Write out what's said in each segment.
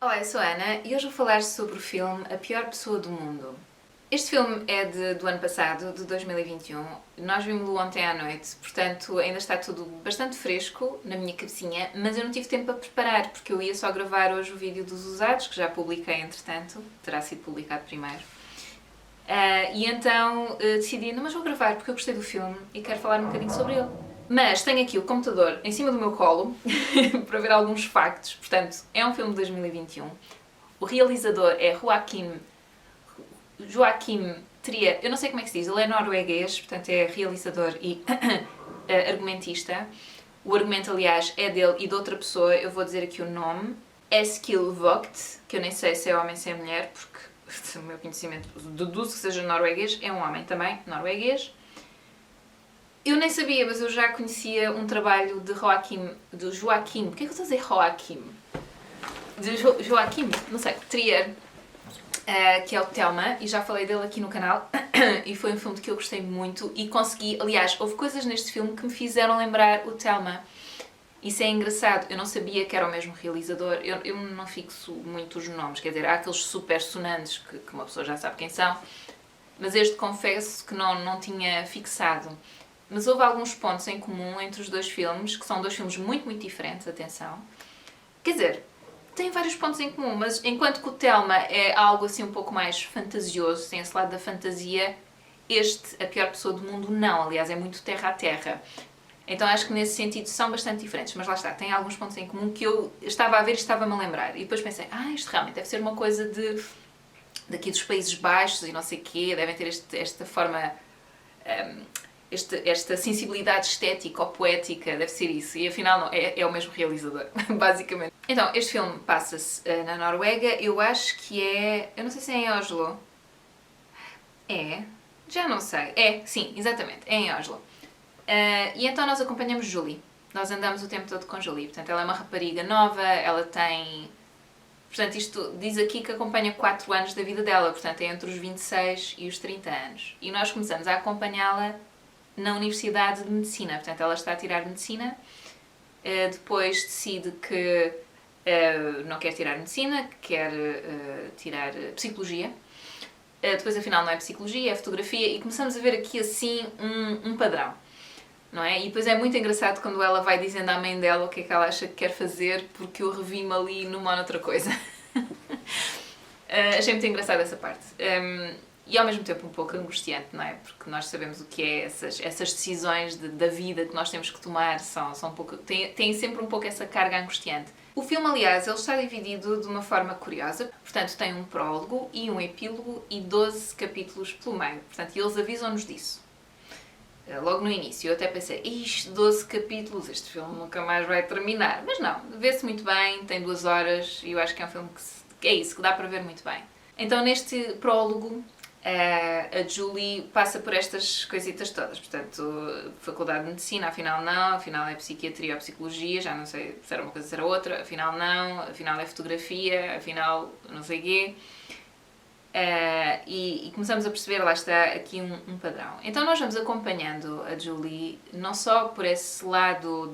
Olá, eu sou a Ana e hoje vou falar sobre o filme A Pior Pessoa do Mundo. Este filme é do ano passado, de 2021. Nós vimos-lo ontem à noite, portanto ainda está tudo bastante fresco na minha cabecinha, mas eu não tive tempo para preparar, porque eu ia só gravar hoje o vídeo dos usados, que já publiquei entretanto, terá sido publicado primeiro. E então decidi, não, mas vou gravar porque eu gostei do filme e quero falar um bocadinho sobre ele. Mas tenho aqui o computador em cima do meu colo para ver alguns factos. Portanto, é um filme de 2021. O realizador é Joaquim Trier. Eu não sei como é que se diz, ele é norueguês, portanto é realizador e argumentista. O argumento, aliás, é dele e de outra pessoa, eu vou dizer aqui o nome. Eskil Vogt, que eu nem sei se é homem ou se é mulher, porque o meu conhecimento deduzo que seja norueguês, é um homem também, norueguês. Eu nem sabia, mas eu já conhecia um trabalho de Joaquim, porquê é que eu estou a dizer Joaquim? De Joaquim, não sei, Trier, que é o Thelma, e já falei dele aqui no canal, e foi um filme que eu gostei muito e consegui, aliás, houve coisas neste filme que me fizeram lembrar o Thelma. Isso é engraçado, eu não sabia que era o mesmo realizador, eu não fixo muito os nomes, quer dizer, há aqueles super sonantes que uma pessoa já sabe quem são, mas este confesso que não tinha fixado. Mas houve alguns pontos em comum entre os dois filmes, que são dois filmes muito, muito diferentes, atenção. Quer dizer, tem vários pontos em comum, mas enquanto que o Thelma é algo assim um pouco mais fantasioso, tem esse lado da fantasia, A Pior Pessoa do Mundo, não. Aliás, é muito terra a terra. Então acho que nesse sentido são bastante diferentes, mas lá está, tem alguns pontos em comum que eu estava a ver e estava-me a lembrar. E depois pensei, isto realmente deve ser uma coisa daqui dos Países Baixos e não sei o quê, devem ter esta forma... esta sensibilidade estética ou poética, deve ser isso, e afinal não, é o mesmo realizador, basicamente. Então, este filme passa-se na Noruega, eu acho que eu não sei se é em Oslo. Já não sei. Sim, exatamente, é em Oslo. E então nós acompanhamos Julie. Nós andamos o tempo todo com Julie, portanto ela é uma rapariga nova, ela tem... Portanto, isto diz aqui que acompanha 4 anos da vida dela, portanto é entre os 26 e os 30 anos. E nós começamos a acompanhá-la na Universidade de Medicina, portanto ela está a tirar Medicina, depois decide que não quer tirar Medicina, que quer tirar Psicologia, depois afinal não é Psicologia, é Fotografia, e começamos a ver aqui assim um padrão, não é? E depois é muito engraçado quando ela vai dizendo à mãe dela o que é que ela acha que quer fazer, porque eu revi-me ali numa ou noutra coisa. Achei muito engraçada essa parte. E ao mesmo tempo um pouco angustiante, não é? Porque nós sabemos o que é essas decisões da vida que nós temos que tomar, são um pouco, têm sempre um pouco essa carga angustiante. O filme, aliás, ele está dividido de uma forma curiosa, portanto tem um prólogo e um epílogo e 12 capítulos pelo meio, portanto eles avisam-nos disso. Logo no início eu até pensei, 12 capítulos, este filme nunca mais vai terminar, mas não, vê-se muito bem, tem 2 horas e eu acho que é um filme que é isso, que dá para ver muito bem. Então neste prólogo a Julie passa por estas coisitas todas, portanto, faculdade de medicina, afinal não, afinal é psiquiatria ou psicologia, já não sei se era uma coisa ou se era outra, afinal não, afinal é fotografia, afinal não sei o quê. E começamos a perceber, lá está, aqui um padrão. Então nós vamos acompanhando a Julie, não só por esse lado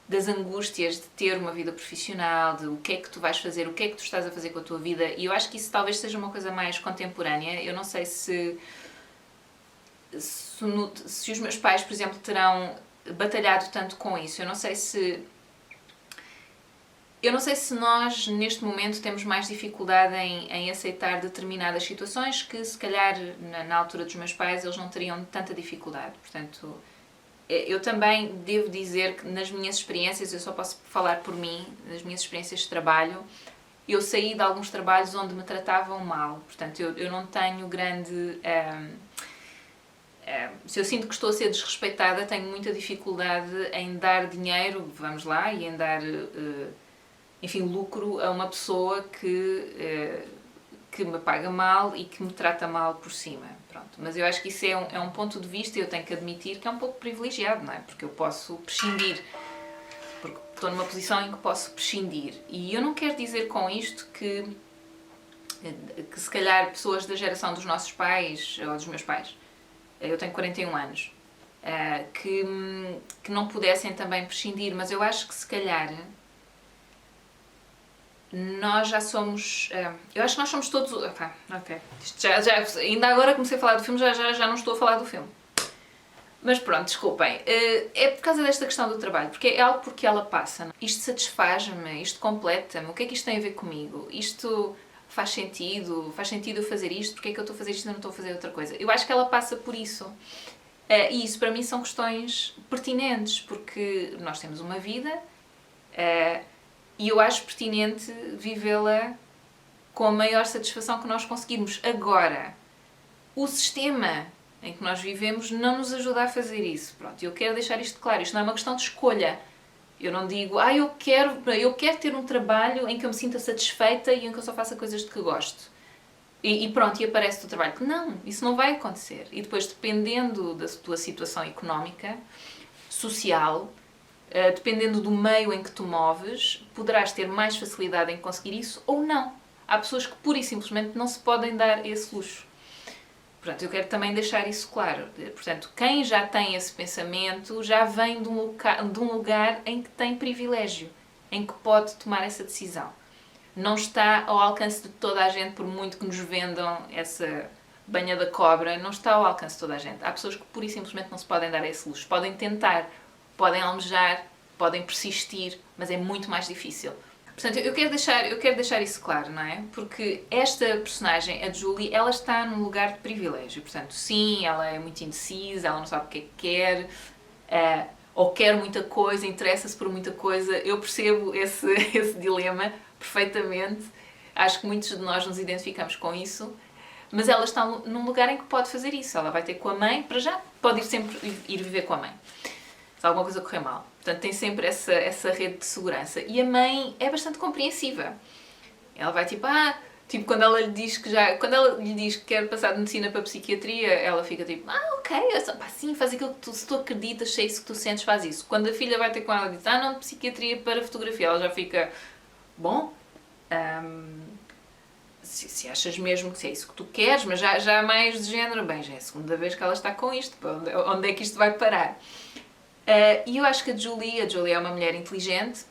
das angústias de ter uma vida profissional, de o que é que tu vais fazer, o que é que tu estás a fazer com a tua vida, e eu acho que isso talvez seja uma coisa mais contemporânea. Eu não sei se os meus pais, por exemplo, terão batalhado tanto com isso. Eu não sei se nós, neste momento, temos mais dificuldade em aceitar determinadas situações que, se calhar, na altura dos meus pais, eles não teriam tanta dificuldade. Portanto, eu também devo dizer que nas minhas experiências, eu só posso falar por mim, nas minhas experiências de trabalho, eu saí de alguns trabalhos onde me tratavam mal. Portanto, eu não tenho grande... se eu sinto que estou a ser desrespeitada, tenho muita dificuldade em dar dinheiro, vamos lá, e em dar, enfim, lucro a uma pessoa que me paga mal e que me trata mal por cima. Pronto. Mas eu acho que isso é um ponto de vista e eu tenho que admitir que é um pouco privilegiado, não é? Porque eu posso prescindir, porque estou numa posição em que posso prescindir. E eu não quero dizer com isto que se calhar pessoas da geração dos nossos pais, ou dos meus pais, eu tenho 41 anos, que não pudessem também prescindir, mas eu acho que se calhar nós já somos... eu acho que nós somos todos... Ok. Isto ainda agora comecei a falar do filme, já não estou a falar do filme. Mas pronto, desculpem. É por causa desta questão do trabalho, porque é algo porque ela passa. Isto satisfaz-me, isto completa-me, o que é que isto tem a ver comigo? Isto faz sentido eu fazer isto? Porque é que eu estou a fazer isto e não estou a fazer outra coisa? Eu acho que ela passa por isso. E isso para mim são questões pertinentes, porque nós temos uma vida e eu acho pertinente vivê-la com a maior satisfação que nós conseguirmos. Agora, o sistema em que nós vivemos não nos ajuda a fazer isso. Pronto, eu quero deixar isto claro. Isto não é uma questão de escolha. Eu não digo, eu quero ter um trabalho em que eu me sinta satisfeita e em que eu só faça coisas de que gosto. E pronto, e aparece o trabalho. Não, isso não vai acontecer. E depois, dependendo da tua situação económica, social, dependendo do meio em que tu moves, poderás ter mais facilidade em conseguir isso ou não. Há pessoas que pura e simplesmente não se podem dar esse luxo. Portanto, eu quero também deixar isso claro. Portanto, quem já tem esse pensamento já vem de um lugar em que tem privilégio, em que pode tomar essa decisão. Não está ao alcance de toda a gente, por muito que nos vendam essa banha da cobra, não está ao alcance de toda a gente. Há pessoas que pura e simplesmente não se podem dar esse luxo. Podem tentar, podem almejar, podem persistir, mas é muito mais difícil. Portanto, eu quero deixar isso claro, não é? Porque esta personagem, a Julie, ela está num lugar de privilégio. Portanto, sim, ela é muito indecisa, ela não sabe o que é que quer, ou quer muita coisa, interessa-se por muita coisa. Eu percebo esse dilema perfeitamente. Acho que muitos de nós nos identificamos com isso. Mas ela está num lugar em que pode fazer isso. Ela vai ter com a mãe, para já, pode sempre ir viver com a mãe. Se alguma coisa correr mal. Portanto, tem sempre essa rede de segurança. E a mãe é bastante compreensiva. Ela vai tipo, quando ela lhe diz que quer passar de medicina para psiquiatria, ela fica tipo, ok, sim, faz aquilo que se tu acreditas, se é isso que tu sentes, faz isso. Quando a filha vai ter com ela e diz, não, de psiquiatria para fotografia, ela já fica, bom, se achas mesmo que é isso que tu queres, mas já mais de género, bem, já é a segunda vez que ela está com isto, onde é que isto vai parar? E eu acho que a Julie é uma mulher inteligente,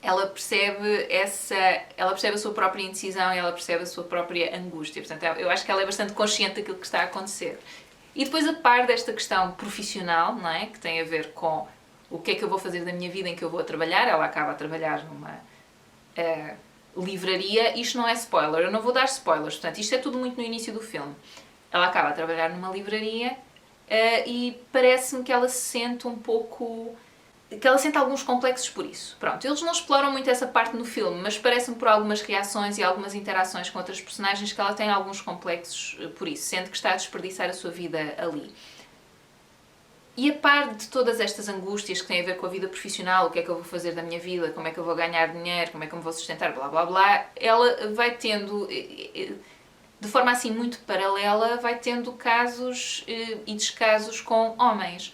ela percebe a sua própria indecisão e ela percebe a sua própria angústia. Portanto, eu acho que ela é bastante consciente daquilo que está a acontecer. E depois, a par desta questão profissional, não é? Que tem a ver com o que é que eu vou fazer da minha vida em que eu vou trabalhar, ela acaba a trabalhar numa livraria. Isto não é spoiler, eu não vou dar spoilers, portanto, isto é tudo muito no início do filme. Ela acaba a trabalhar numa livraria e parece-me que ela se sente um pouco... que ela sente alguns complexos por isso. Pronto, eles não exploram muito essa parte no filme, mas parece-me por algumas reações e algumas interações com outras personagens que ela tem alguns complexos por isso, sente que está a desperdiçar a sua vida ali. E a par de todas estas angústias que têm a ver com a vida profissional, o que é que eu vou fazer da minha vida, como é que eu vou ganhar dinheiro, como é que eu me vou sustentar, blá blá blá, ela vai tendo... de forma assim muito paralela, vai tendo casos e descasos com homens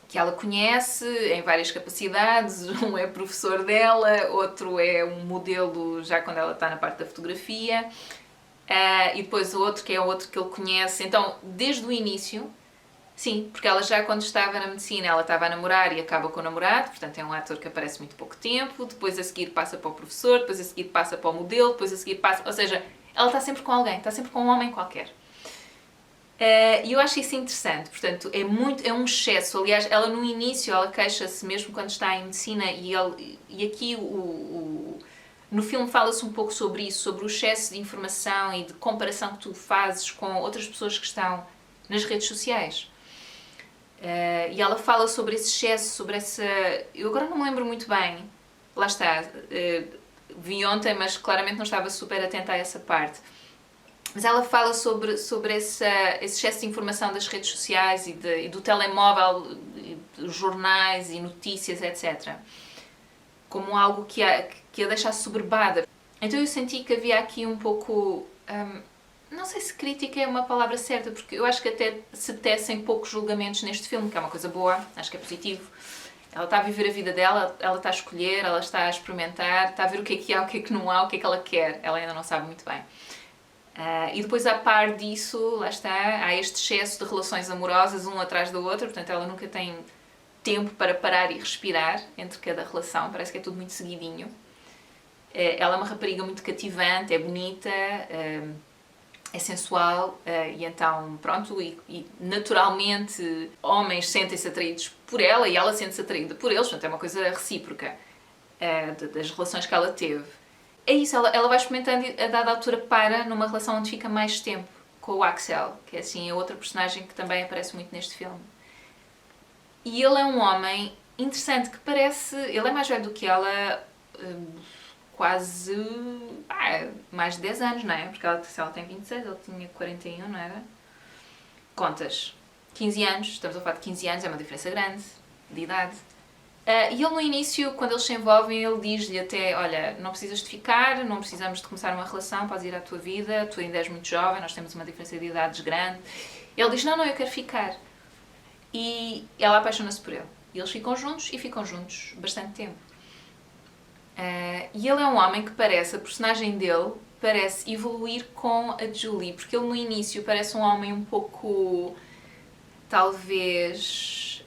que ela conhece em várias capacidades. Um é professor dela, outro é um modelo já quando ela está na parte da fotografia, e depois o outro que é outro que ele conhece. Então, desde o início, sim, porque ela já quando estava na medicina, ela estava a namorar e acaba com o namorado, portanto é um ator que aparece muito pouco tempo, depois a seguir passa para o professor, depois a seguir passa para o modelo, depois a seguir passa... Ou seja, ela está sempre com alguém, está sempre com um homem qualquer. E eu acho isso interessante, portanto, é um excesso. Aliás, ela no início, ela queixa-se mesmo quando está em medicina e aqui no filme fala-se um pouco sobre isso, sobre o excesso de informação e de comparação que tu fazes com outras pessoas que estão nas redes sociais. E ela fala sobre esse excesso, sobre essa... Eu agora não me lembro muito bem, lá está, vi ontem, mas claramente não estava super atenta a essa parte. Mas ela fala sobre esse excesso de informação das redes sociais e do telemóvel, dos jornais e notícias, etc. Como algo que a deixa assoberbada. Então eu senti que havia aqui um pouco... não sei se crítica é uma palavra certa, porque eu acho que até se tecem poucos julgamentos neste filme, que é uma coisa boa, acho que é positivo. Ela está a viver a vida dela, ela está a escolher, ela está a experimentar, está a ver o que há, o que não há, o que é que ela quer. Ela ainda não sabe muito bem. E depois, a par disso, lá está, há este excesso de relações amorosas, um atrás da outra, portanto ela nunca tem tempo para parar e respirar entre cada relação, parece que é tudo muito seguidinho. Ela é uma rapariga muito cativante, é bonita, é sensual, e então, pronto, e naturalmente homens sentem-se atraídos por ela e ela sente-se atraída por eles, portanto é uma coisa recíproca das relações que ela teve. É isso, ela vai experimentando e a dada altura para numa relação onde fica mais tempo com o Axel, que é assim, é outra personagem que também aparece muito neste filme. E ele é um homem interessante que parece... Ele é mais velho do que ela, quase... mais de 10 anos, não é? Porque se ela tem 26, ele tinha 41, não era? Contas. 15 anos, estamos a falar de 15 anos, é uma diferença grande de idade. E ele no início, quando eles se envolvem, ele diz-lhe até, olha, não precisas de ficar, não precisamos de começar uma relação, podes ir à tua vida, tu ainda és muito jovem, nós temos uma diferença de idades grande. Ele diz, não, eu quero ficar. E ela apaixona-se por ele. E eles ficam juntos bastante tempo. E ele é um homem que parece, a personagem dele, parece evoluir com a Julie, porque ele no início parece um homem um pouco, talvez...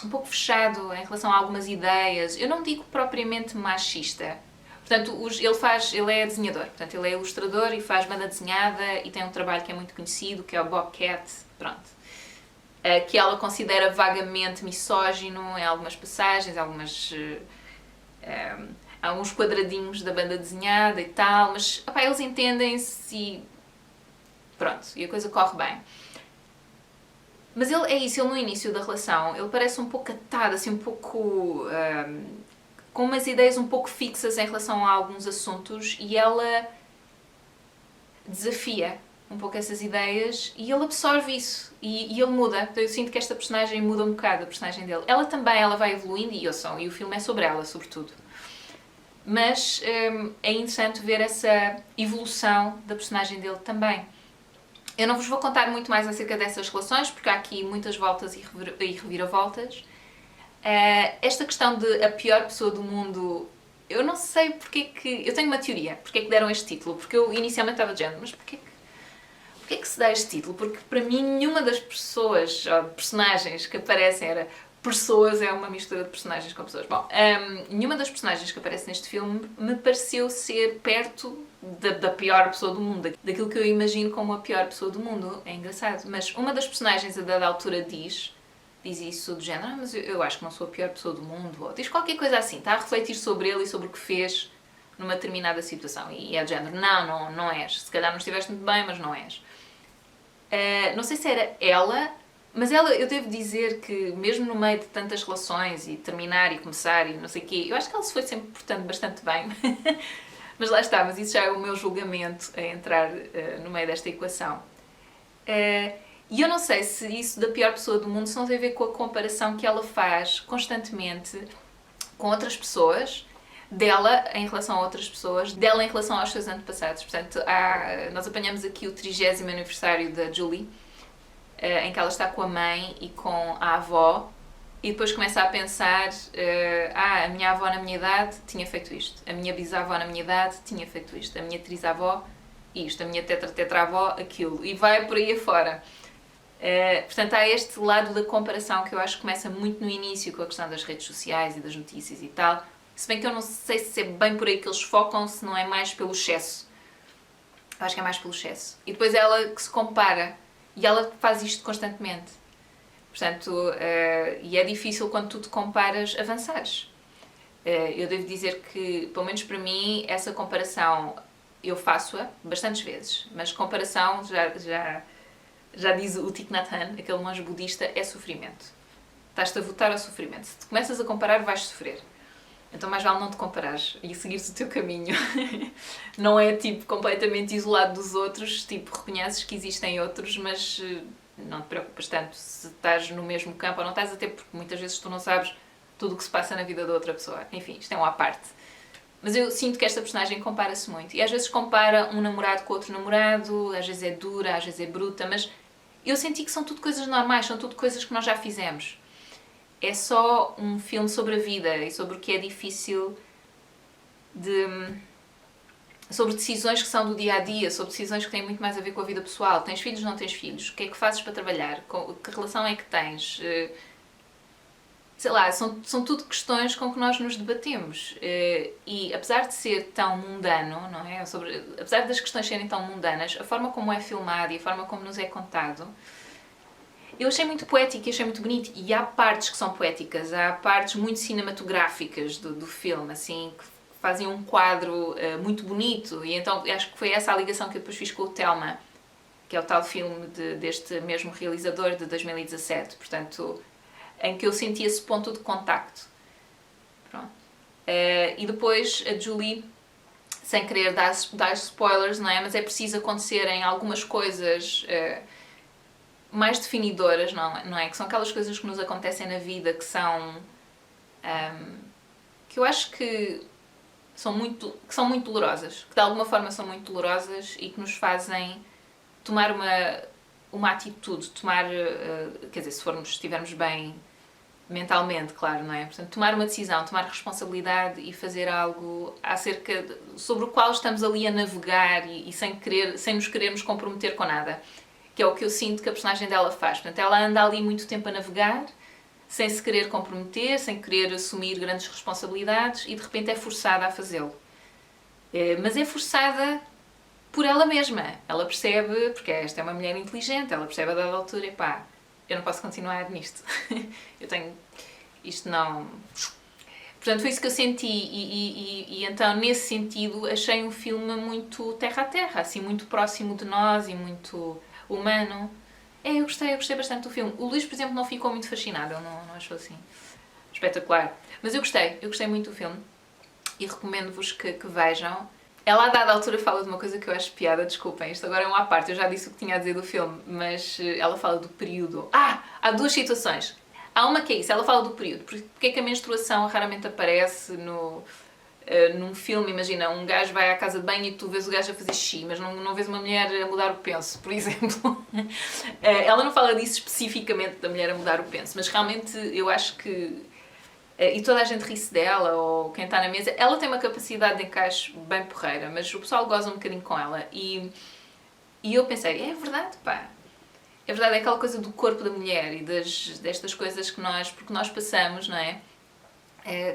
um pouco fechado em relação a algumas ideias. Eu não digo propriamente machista. Portanto, ele é desenhador. Portanto, ele é ilustrador e faz banda desenhada e tem um trabalho que é muito conhecido, que é o Bobcat. Pronto. Que ela considera vagamente misógino em algumas passagens, alguns quadradinhos da banda desenhada e tal, mas eles entendem-se e pronto, e a coisa corre bem. Mas ele é isso, ele no início da relação, ele parece um pouco atado, assim, um pouco... com umas ideias um pouco fixas em relação a alguns assuntos e ela desafia um pouco essas ideias e ele absorve isso e ele muda. Então eu sinto que esta personagem muda um bocado, a personagem dele. Ela também, ela vai evoluindo e o filme é sobre ela, sobretudo. Mas é interessante ver essa evolução da personagem dele também. Eu não vos vou contar muito mais acerca dessas relações, porque há aqui muitas voltas e reviravoltas. Esta questão de a pior pessoa do mundo, eu não sei porque que... Eu tenho uma teoria, porque é que deram este título, porque eu inicialmente estava dizendo, mas porque é que se dá este título? Porque para mim nenhuma das pessoas, ou personagens que aparecem era... Pessoas é uma mistura de personagens com pessoas. Bom, nenhuma das personagens que aparece neste filme me pareceu ser perto da pior pessoa do mundo, daquilo que eu imagino como a pior pessoa do mundo. É engraçado. Mas uma das personagens a dada altura diz isso do género, mas eu acho que não sou a pior pessoa do mundo, ou diz qualquer coisa assim, está a refletir sobre ele e sobre o que fez numa determinada situação. E é do género, não és. Se calhar não estiveste muito bem, mas não és. Não sei se era ela... Mas ela, eu devo dizer que, mesmo no meio de tantas relações, e terminar e começar e não sei o quê, eu acho que ela se foi sempre portando bastante bem. Mas lá está, mas isso já é o meu julgamento a entrar no meio desta equação. E eu não sei se isso da pior pessoa do mundo se não tem a ver com a comparação que ela faz constantemente com outras pessoas, dela em relação a outras pessoas, dela em relação aos seus antepassados. Portanto, nós apanhamos aqui o 30º aniversário da Julie, em que ela está com a mãe e com a avó e depois começa a pensar a minha avó na minha idade tinha feito isto, a minha bisavó na minha idade tinha feito isto, a minha trisavó isto, a minha tetravó aquilo e vai por aí afora. Portanto, há este lado da comparação que eu acho que começa muito no início com a questão das redes sociais e das notícias e tal, se bem que eu não sei se é bem por aí que eles focam, se não é mais pelo excesso. Eu acho que é mais pelo excesso. E depois ela que se compara. E ela faz isto constantemente. Portanto, e é difícil quando tu te comparas avançares. Eu devo dizer que, pelo menos para mim, essa comparação eu faço-a bastantes vezes. Mas comparação, já diz o Thich Nhat Hanh, aquele monge budista, é sofrimento. Estás-te a votar ao sofrimento. Se te começas a comparar, vais sofrer. Então mais vale não te comparares e seguires o teu caminho. Não é tipo completamente isolado dos outros, tipo reconheces que existem outros, mas não te preocupas tanto se estás no mesmo campo ou não estás, até porque muitas vezes tu não sabes tudo o que se passa na vida da outra pessoa. Enfim, isto é uma à parte. Mas eu sinto que esta personagem compara-se muito. E às vezes compara um namorado com outro namorado, às vezes é dura, às vezes é bruta, mas eu senti que são tudo coisas normais, são tudo coisas que nós já fizemos. É só um filme sobre a vida e sobre o que é difícil sobre decisões que são do dia-a-dia, sobre decisões que têm muito mais a ver com a vida pessoal. Tens filhos, não tens filhos? O que é que fazes para trabalhar? Que relação é que tens? sei lá, são tudo questões com que nós nos debatemos. E apesar de ser tão mundano, não é? Apesar das questões serem tão mundanas, a forma como é filmado e a forma como nos é contado, eu achei muito poético e achei muito bonito. E há partes que são poéticas, há partes muito cinematográficas do filme, assim, que fazem um quadro muito bonito. E então acho que foi essa a ligação que eu depois fiz com o Thelma, que é o tal filme deste mesmo realizador de 2017. Portanto, em que eu senti esse ponto de contacto. Pronto. E depois a Julie, sem querer dar spoilers, não é? Mas é preciso acontecerem algumas coisas mais definidoras, não é? Que são aquelas coisas que nos acontecem na vida que são... que eu acho que são muito dolorosas. Que de alguma forma são muito dolorosas e que nos fazem tomar uma atitude, quer dizer, se estivermos bem mentalmente, claro, não é? Portanto, tomar uma decisão, tomar responsabilidade e fazer algo sobre o qual estamos ali a navegar e sem nos querermos comprometer com nada, que é o que eu sinto que a personagem dela faz. Portanto, ela anda ali muito tempo a navegar, sem se querer comprometer, sem querer assumir grandes responsabilidades e de repente é forçada a fazê-lo. Mas é forçada por ela mesma. Ela percebe, porque esta é uma mulher inteligente, ela percebe a dada altura, epá, eu não posso continuar nisto. Isto não... Portanto, foi isso que eu senti e então, nesse sentido, achei um filme muito terra a terra, assim, muito próximo de nós e muito humano. Eu gostei bastante do filme. O Luís, por exemplo, não ficou muito fascinado, ele não achou assim espetacular. Mas eu gostei muito do filme e recomendo-vos que vejam. Ela, a dada altura, fala de uma coisa que eu acho piada, desculpem, isto agora é uma à parte, eu já disse o que tinha a dizer do filme, mas ela fala do período. Há duas situações. Há uma que é isso, ela fala do período. Porque é que a menstruação raramente aparece num filme? Imagina, um gajo vai à casa de banho e tu vês o gajo a fazer xixi, mas não vês uma mulher a mudar o penso, por exemplo. Ela não fala disso especificamente, da mulher a mudar o penso, mas realmente eu acho que... E toda a gente ri-se dela, ou quem está na mesa. Ela tem uma capacidade de encaixe bem porreira, mas o pessoal goza um bocadinho com ela. E eu pensei, é verdade, pá. É verdade, é aquela coisa do corpo da mulher e destas coisas que porque nós passamos, não é?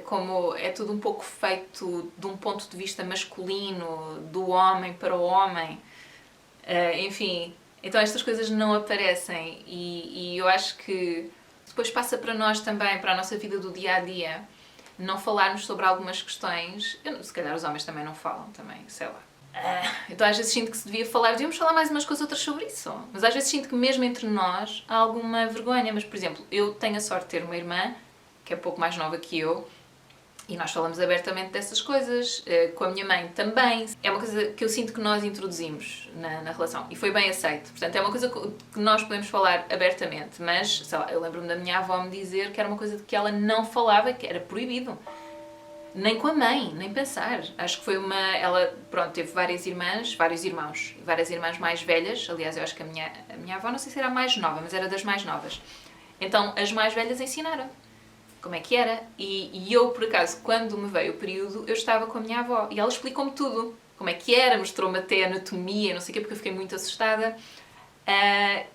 Como é tudo um pouco feito de um ponto de vista masculino, do homem para o homem. Enfim, então estas coisas não aparecem e eu acho que depois passa para nós também, para a nossa vida do dia-a-dia, não falarmos sobre algumas questões. Se calhar os homens também não falam, também, sei lá. Então às vezes sinto que se devia falar, devíamos falar mais umas com as outras sobre isso. Mas às vezes sinto que mesmo entre nós há alguma vergonha. Mas, por exemplo, eu tenho a sorte de ter uma irmã, que é pouco mais nova que eu, e nós falamos abertamente dessas coisas, com a minha mãe também. É uma coisa que eu sinto que nós introduzimos na relação e foi bem aceito. Portanto, é uma coisa que nós podemos falar abertamente, mas, sei lá, eu lembro-me da minha avó me dizer que era uma coisa de que ela não falava, que era proibido. Nem com a mãe, nem pensar. Acho que foi ela, pronto, teve vários irmãos, várias irmãs mais velhas. Aliás, eu acho que a minha avó, não sei se era a mais nova, mas era das mais novas. Então, as mais velhas ensinaram como é que era. E eu, por acaso, quando me veio o período, eu estava com a minha avó e ela explicou-me tudo. Como é que era, mostrou-me até anatomia, não sei o quê, porque eu fiquei muito assustada.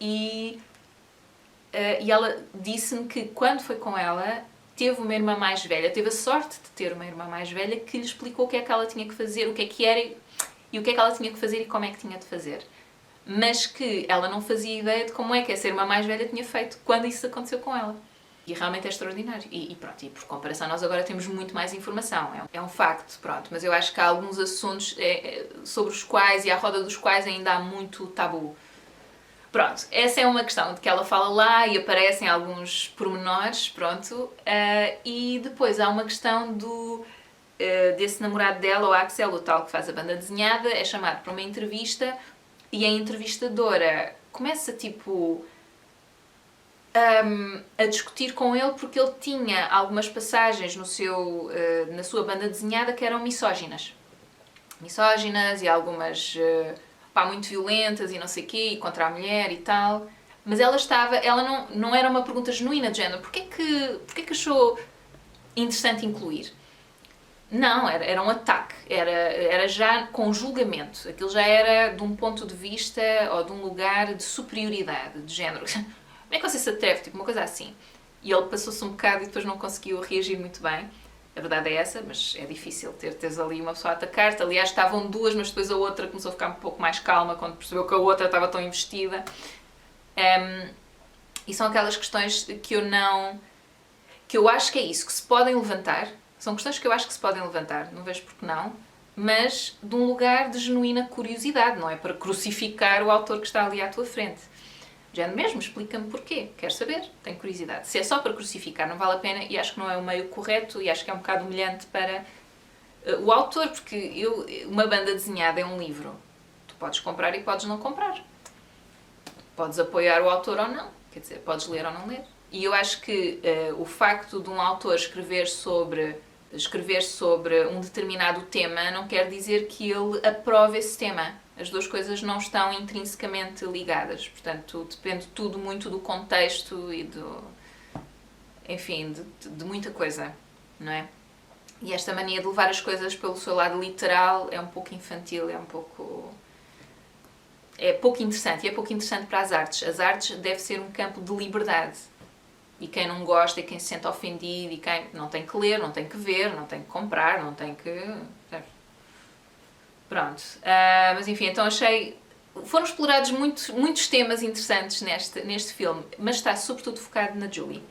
E ela disse-me que quando foi com ela, teve uma irmã mais velha, teve a sorte de ter uma irmã mais velha que lhe explicou o que é que ela tinha que fazer, o que é que era e o que é que ela tinha que fazer e como é que tinha de fazer. Mas que ela não fazia ideia de como é que essa irmã mais velha tinha feito quando isso aconteceu com ela. E realmente é extraordinário. E pronto, e por comparação nós agora temos muito mais informação. É um facto, pronto. Mas eu acho que há alguns assuntos sobre os quais e à roda dos quais ainda há muito tabu. Pronto, essa é uma questão de que ela fala lá e aparecem alguns pormenores, pronto. E depois há uma questão desse namorado dela, o Axel, o tal que faz a banda desenhada, é chamado para uma entrevista e a entrevistadora começa tipo a discutir com ele porque ele tinha algumas passagens na sua banda desenhada que eram misóginas. Misóginas e algumas muito violentas e não sei o quê, e contra a mulher e tal. Mas ela não era uma pergunta genuína de género, porquê que achou interessante incluir? Não, era um ataque, era já com julgamento. Aquilo já era de um ponto de vista ou de um lugar de superioridade, de género. Como é que você se atreve? Tipo, uma coisa assim. e ele passou-se um bocado e depois não conseguiu reagir muito bem. A verdade é essa, mas é difícil teres ali uma pessoa a atacar-te. Aliás, estavam duas, mas depois a outra começou a ficar um pouco mais calma quando percebeu que a outra estava tão investida. E são aquelas questões que eu acho que é isso, que se podem levantar. São questões que eu acho que se podem levantar, não vejo porque não, mas de um lugar de genuína curiosidade, não é para crucificar o autor que está ali à tua frente. Já mesmo, explica-me porquê, quero saber, tenho curiosidade. Se é só para crucificar, não vale a pena e acho que não é o meio correto e acho que é um bocado humilhante para o autor, porque uma banda desenhada é um livro. Tu podes comprar e podes não comprar. Podes apoiar o autor ou não, quer dizer, podes ler ou não ler. E eu acho que o facto de um autor escrever sobre um determinado tema não quer dizer que ele aprove esse tema. As duas coisas não estão intrinsecamente ligadas. Portanto, depende tudo muito do contexto e enfim, de muita coisa, não é? E esta mania de levar as coisas pelo seu lado literal é um pouco infantil, é pouco interessante. E é pouco interessante para as artes. As artes deve ser um campo de liberdade. E quem não gosta, e quem se sente ofendido, e quem não tem que ler, não tem que ver, não tem que comprar, não tem que... Pronto. Mas enfim, então achei... Foram explorados muitos temas interessantes neste filme, mas está sobretudo focado na Julie.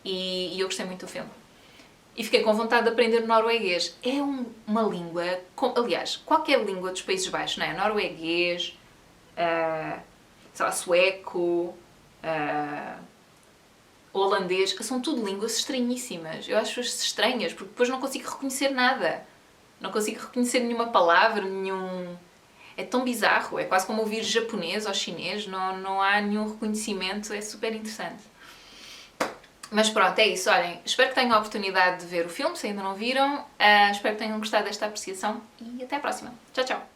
E eu gostei muito do filme. E fiquei com vontade de aprender norueguês. É uma língua... Aliás, qualquer língua dos Países Baixos, não é? Norueguês, sei lá, sueco... holandês, são tudo línguas estranhíssimas. Eu acho-as estranhas, porque depois não consigo reconhecer nada. Não consigo reconhecer nenhuma palavra, É tão bizarro, é quase como ouvir japonês ou chinês, não há nenhum reconhecimento, é super interessante. Mas pronto, é isso, olhem, espero que tenham a oportunidade de ver o filme, se ainda não viram. Espero que tenham gostado desta apreciação e até à próxima. Tchau, tchau!